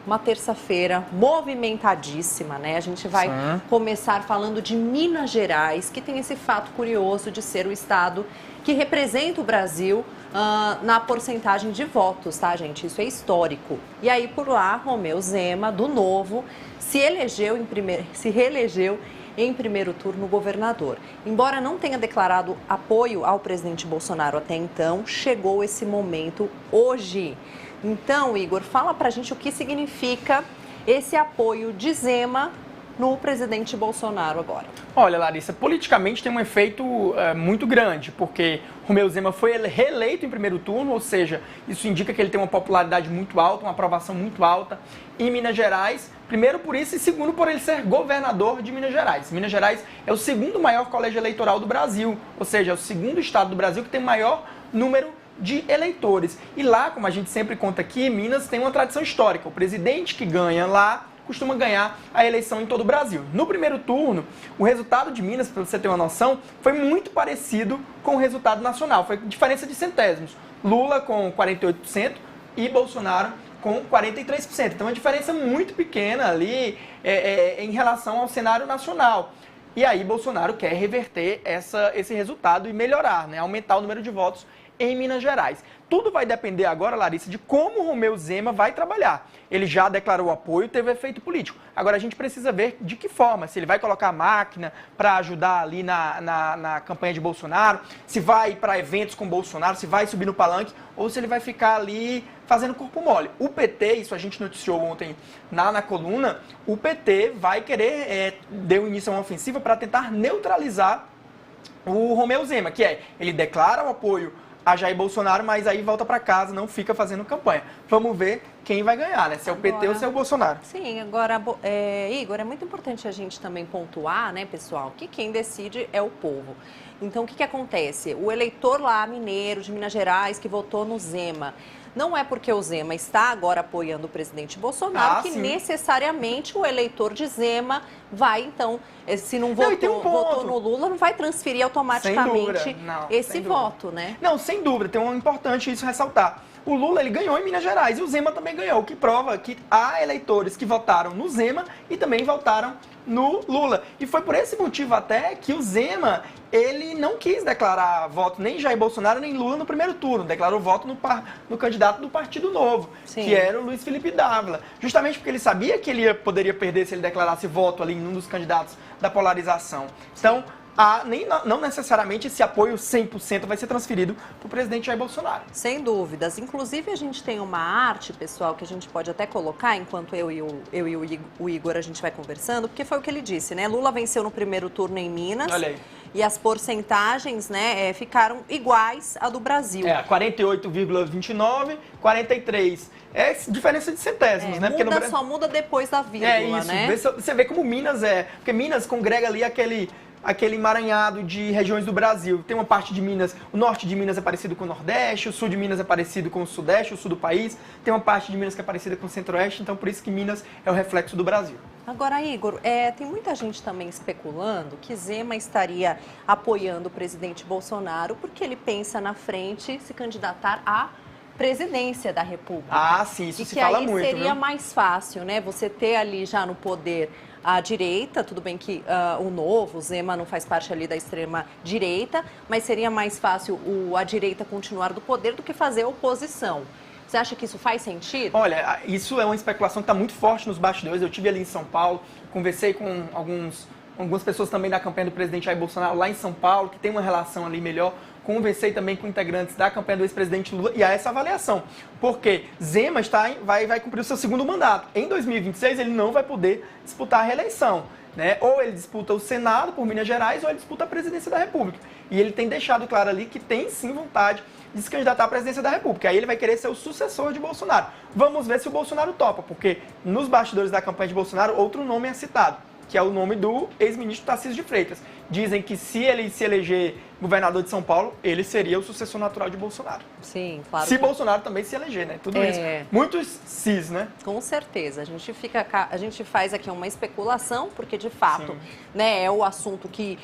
Uma terça-feira movimentadíssima, né? A gente vai começar falando de Minas Gerais, que tem esse fato curioso de ser o estado que representa o Brasil na porcentagem de votos, tá, gente? Isso é histórico. E aí, por lá, Romeu Zema, do Novo, se reelegeu em primeiro turno governador. Embora não tenha declarado apoio ao presidente Bolsonaro até então, chegou esse momento hoje. Então, Igor, fala pra gente o que significa esse apoio de Zema no presidente Bolsonaro agora. Olha, Larissa, politicamente tem um efeito muito grande, porque Romeu Zema foi reeleito em primeiro turno, ou seja, isso indica que ele tem uma popularidade muito alta, uma aprovação muito alta em Minas Gerais, primeiro por isso e segundo por ele ser governador de Minas Gerais. Minas Gerais é o segundo maior colégio eleitoral do Brasil, ou seja, é o segundo estado do Brasil que tem maior número de eleitores. E lá, como a gente sempre conta aqui, Minas tem uma tradição histórica. O presidente que ganha lá costuma ganhar a eleição em todo o Brasil. No primeiro turno, o resultado de Minas, para você ter uma noção, foi muito parecido com o resultado nacional. Foi diferença de centésimos. Lula com 48% e Bolsonaro com 43%. Então, uma diferença muito pequena ali em relação ao cenário nacional. E aí, Bolsonaro quer reverter esse resultado e melhorar, né? Aumentar o número de votos em Minas Gerais. Tudo vai depender agora, Larissa, de como o Romeu Zema vai trabalhar. Ele já declarou apoio, teve efeito político. Agora a gente precisa ver de que forma, se ele vai colocar a máquina para ajudar ali na campanha de Bolsonaro, se vai para eventos com Bolsonaro, se vai subir no palanque, ou se ele vai ficar ali fazendo corpo mole. O PT, isso a gente noticiou ontem na coluna, o PT vai querer, deu início a uma ofensiva para tentar neutralizar o Romeu Zema, que ele declara o apoio a Jair Bolsonaro, mas aí volta para casa, não fica fazendo campanha. Vamos ver quem vai ganhar, né? Se é o PT ou se é o Bolsonaro. Sim, agora, Igor, é muito importante a gente também pontuar, né, pessoal, que quem decide é o povo. Então, o que acontece? O eleitor lá mineiro, de Minas Gerais, que votou no Zema, não é porque o Zema está agora apoiando o presidente Bolsonaro que necessariamente o eleitor de Zema vai, então, se não votou no Lula, não vai transferir automaticamente esse voto, né? Não, sem dúvida, tem um importante isso ressaltar. O Lula, ele ganhou em Minas Gerais e o Zema também ganhou, o que prova que há eleitores que votaram no Zema e também votaram no Lula. E foi por esse motivo até que o Zema, ele não quis declarar voto nem Jair Bolsonaro nem Lula no primeiro turno, declarou voto no candidato do Partido Novo, que era o Luiz Felipe Dávila. Justamente porque ele sabia que ele poderia perder se ele declarasse voto ali em um dos candidatos da polarização. Então, não necessariamente esse apoio 100% vai ser transferido para o presidente Jair Bolsonaro. Sem dúvidas. Inclusive, a gente tem uma arte, pessoal, que a gente pode até colocar enquanto eu e o Igor a gente vai conversando, porque foi o que ele disse, né? Lula venceu no primeiro turno em Minas. Olha aí. E as porcentagens, né, ficaram iguais à do Brasil. 48,29, 43. É diferença de centésimos, né? Porque só muda depois da vírgula, né? Você vê como Minas porque Minas congrega ali aquele emaranhado de regiões do Brasil. Tem uma parte de Minas, o norte de Minas é parecido com o Nordeste, o sul de Minas é parecido com o Sudeste, o sul do país. Tem uma parte de Minas que é parecida com o Centro-Oeste, então por isso que Minas é o reflexo do Brasil. Agora, Igor, tem muita gente também especulando que Zema estaria apoiando o presidente Bolsonaro porque ele pensa na frente se candidatar à presidência da República. Sim, isso se fala muito, E que aí seria mais fácil, né? Você ter ali já no poder a direita, tudo bem que o Novo, o Zema não faz parte ali da extrema direita, mas seria mais fácil a direita continuar do poder do que fazer oposição. Você acha que isso faz sentido? Olha, isso é uma especulação que está muito forte nos bastidores. Eu estive ali em São Paulo, conversei com algumas pessoas também da campanha do presidente Jair Bolsonaro lá em São Paulo, que tem uma relação ali melhor. Conversei também com integrantes da campanha do ex-presidente Lula e há essa avaliação. Porque Zema vai cumprir o seu segundo mandato. Em 2026, ele não vai poder disputar a reeleição, né? Ou ele disputa o Senado por Minas Gerais, ou ele disputa a presidência da República. E ele tem deixado claro ali que tem sim vontade de se candidatar à presidência da República. Aí ele vai querer ser o sucessor de Bolsonaro. Vamos ver se o Bolsonaro topa, porque nos bastidores da campanha de Bolsonaro, outro nome é citado, que é o nome do ex-ministro Tarcísio de Freitas, dizem que se ele se eleger governador de São Paulo, ele seria o sucessor natural de Bolsonaro. Sim, claro. Se Bolsonaro também se eleger, né? Tudo isso. Muitos cis, né? Com certeza. A gente faz aqui uma especulação, porque de fato, né, é o assunto que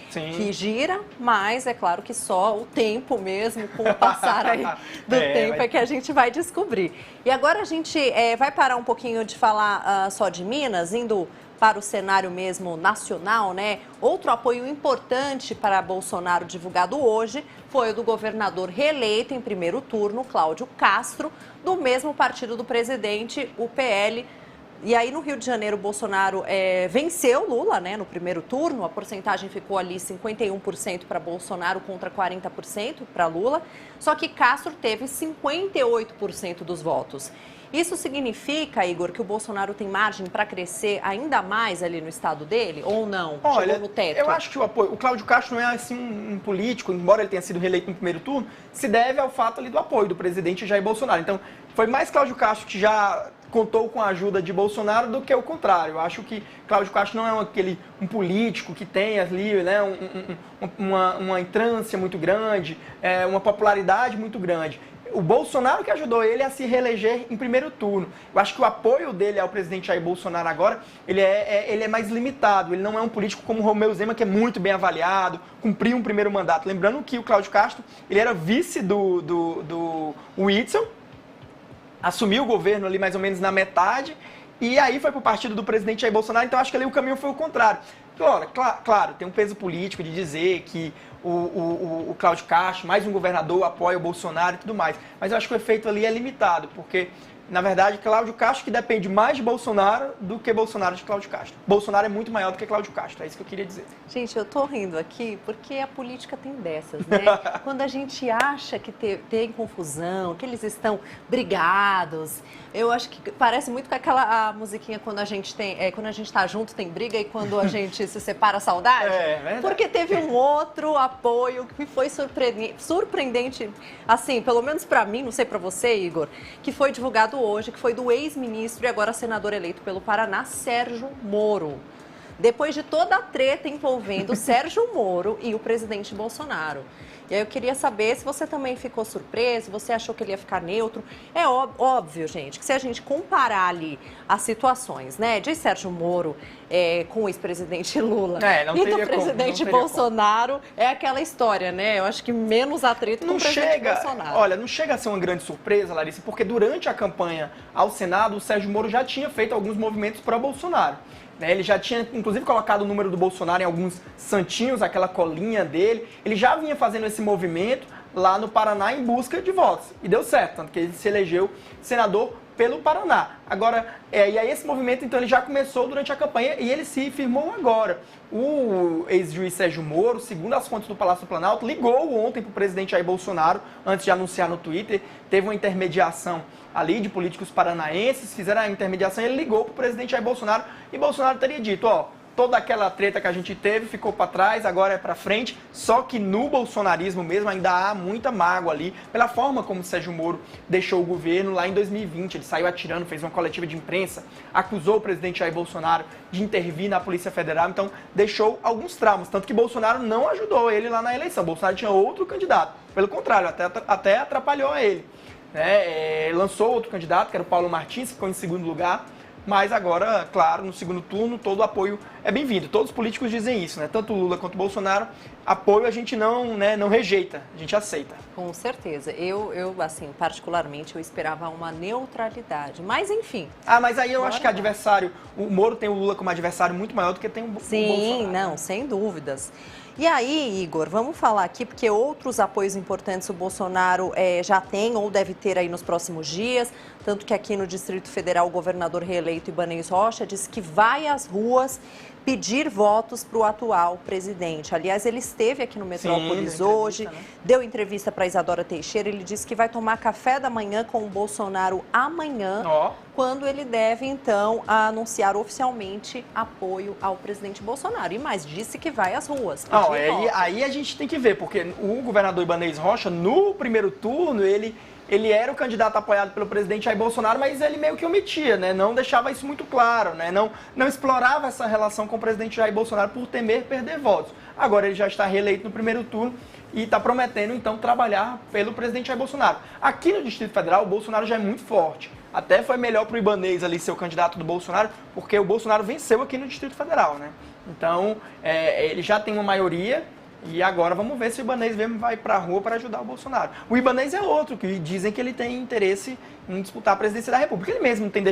gira, mas é claro que só o tempo mesmo, com o passar aí do tempo, é que a gente vai descobrir. E agora a gente vai parar um pouquinho de falar só de Minas, indo para o cenário mesmo nacional, né? Outro apoio importante para Bolsonaro divulgado hoje foi o do governador reeleito em primeiro turno, Cláudio Castro, do mesmo partido do presidente, o PL. E aí no Rio de Janeiro, Bolsonaro venceu Lula, né, no primeiro turno. A porcentagem ficou ali 51% para Bolsonaro contra 40% para Lula. Só que Castro teve 58% dos votos. Isso significa, Igor, que o Bolsonaro tem margem para crescer ainda mais ali no estado dele? Ou não? Olha, chegou no teto? Eu acho que o Cláudio Castro não é assim um político, embora ele tenha sido reeleito no primeiro turno, se deve ao fato ali do apoio do presidente Jair Bolsonaro. Então, foi mais Cláudio Castro que já contou com a ajuda de Bolsonaro do que o contrário. Eu acho que Cláudio Castro não é um político que tem ali, né, uma entrância muito grande, uma popularidade muito grande. O Bolsonaro que ajudou ele a se reeleger em primeiro turno. Eu acho que o apoio dele ao presidente Jair Bolsonaro agora, ele é mais limitado. Ele não é um político como o Romeu Zema, que é muito bem avaliado, cumpriu um primeiro mandato. Lembrando que o Cláudio Castro, ele era vice do Witzel, assumiu o governo ali mais ou menos na metade, e aí foi para o partido do presidente Jair Bolsonaro, então acho que ali o caminho foi o contrário. Claro, tem um peso político de dizer que o Cláudio Castro, mais um governador, apoia o Bolsonaro e tudo mais, mas eu acho que o efeito ali é limitado, porque, na verdade, Cláudio Castro que depende mais de Bolsonaro do que Bolsonaro de Cláudio Castro. Bolsonaro é muito maior do que Cláudio Castro, é isso que eu queria dizer. Gente, eu tô rindo aqui porque a política tem dessas, né? Quando a gente acha que tem confusão, que eles estão brigados, eu acho que parece muito com aquela musiquinha quando a gente tá junto tem briga e quando a gente se separa saudade. Verdade. Porque teve um outro apoio que foi surpreendente, assim, pelo menos pra mim, não sei pra você, Igor, que foi divulgado hoje, que foi do ex-ministro e agora senador eleito pelo Paraná, Sérgio Moro. Depois de toda a treta envolvendo Sérgio Moro e o presidente Bolsonaro. E aí eu queria saber se você também ficou surpreso, você achou que ele ia ficar neutro. É óbvio, gente, que se a gente comparar ali as situações, né, de Sérgio Moro com o ex-presidente Lula e do presidente Bolsonaro, é aquela história, né? Eu acho que menos atrito com o presidente Bolsonaro. Olha, não chega a ser uma grande surpresa, Larissa, porque durante a campanha ao Senado, o Sérgio Moro já tinha feito alguns movimentos pró-Bolsonaro. Ele já tinha, inclusive, colocado o número do Bolsonaro em alguns santinhos, aquela colinha dele. Ele já vinha fazendo esse movimento lá no Paraná em busca de votos. E deu certo, tanto que ele se elegeu senador pelo Paraná. Agora, e aí esse movimento, então, ele já começou durante a campanha e ele se firmou agora. O ex-juiz Sérgio Moro, segundo as fontes do Palácio do Planalto, ligou ontem para o presidente Jair Bolsonaro, antes de anunciar no Twitter, teve uma intermediação ali de políticos paranaenses, fizeram a intermediação e ele ligou para o presidente Jair Bolsonaro e Bolsonaro teria dito, toda aquela treta que a gente teve ficou para trás, agora é para frente, só que no bolsonarismo mesmo ainda há muita mágoa ali, pela forma como o Sérgio Moro deixou o governo lá em 2020, ele saiu atirando, fez uma coletiva de imprensa, acusou o presidente Jair Bolsonaro de intervir na Polícia Federal, então deixou alguns traumas, tanto que Bolsonaro não ajudou ele lá na eleição, Bolsonaro tinha outro candidato, pelo contrário, até atrapalhou ele. Lançou outro candidato, que era o Paulo Martins, que ficou em segundo lugar, mas agora, claro, no segundo turno, todo o apoio é bem-vindo. Todos os políticos dizem isso, né? Tanto o Lula quanto o Bolsonaro, apoio a gente não rejeita, a gente aceita. Com certeza. Eu assim, particularmente, eu esperava uma neutralidade, mas enfim. Mas aí eu acho que o Moro tem o Lula como adversário muito maior do que tem o Bolsonaro. Sim, não, sem dúvidas. E aí, Igor, vamos falar aqui, porque outros apoios importantes o Bolsonaro já tem ou deve ter aí nos próximos dias, tanto que aqui no Distrito Federal o governador reeleito Ibanez Rocha disse que vai às ruas pedir votos para o atual presidente. Aliás, ele esteve aqui no Metrópolis hoje, deu entrevista para Isadora Teixeira, ele disse que vai tomar café da manhã com o Bolsonaro amanhã, quando ele deve, então, anunciar oficialmente apoio ao presidente Bolsonaro. E mais, disse que vai às ruas. Aí a gente tem que ver, porque o governador Ibanez Rocha, no primeiro turno, ele ele era o candidato apoiado pelo presidente Jair Bolsonaro, mas ele meio que omitia, né? Não deixava isso muito claro, né? Não explorava essa relação com o presidente Jair Bolsonaro por temer perder votos. Agora ele já está reeleito no primeiro turno e está prometendo, então, trabalhar pelo presidente Jair Bolsonaro. Aqui no Distrito Federal, o Bolsonaro já é muito forte. Até foi melhor para o Ibanez ali ser o candidato do Bolsonaro, porque o Bolsonaro venceu aqui no Distrito Federal, né? Então, ele já tem uma maioria e agora vamos ver se o Ibanez mesmo vai para a rua para ajudar o Bolsonaro. O Ibanez é outro, que dizem que ele tem interesse em disputar a presidência da República. Ele mesmo não tem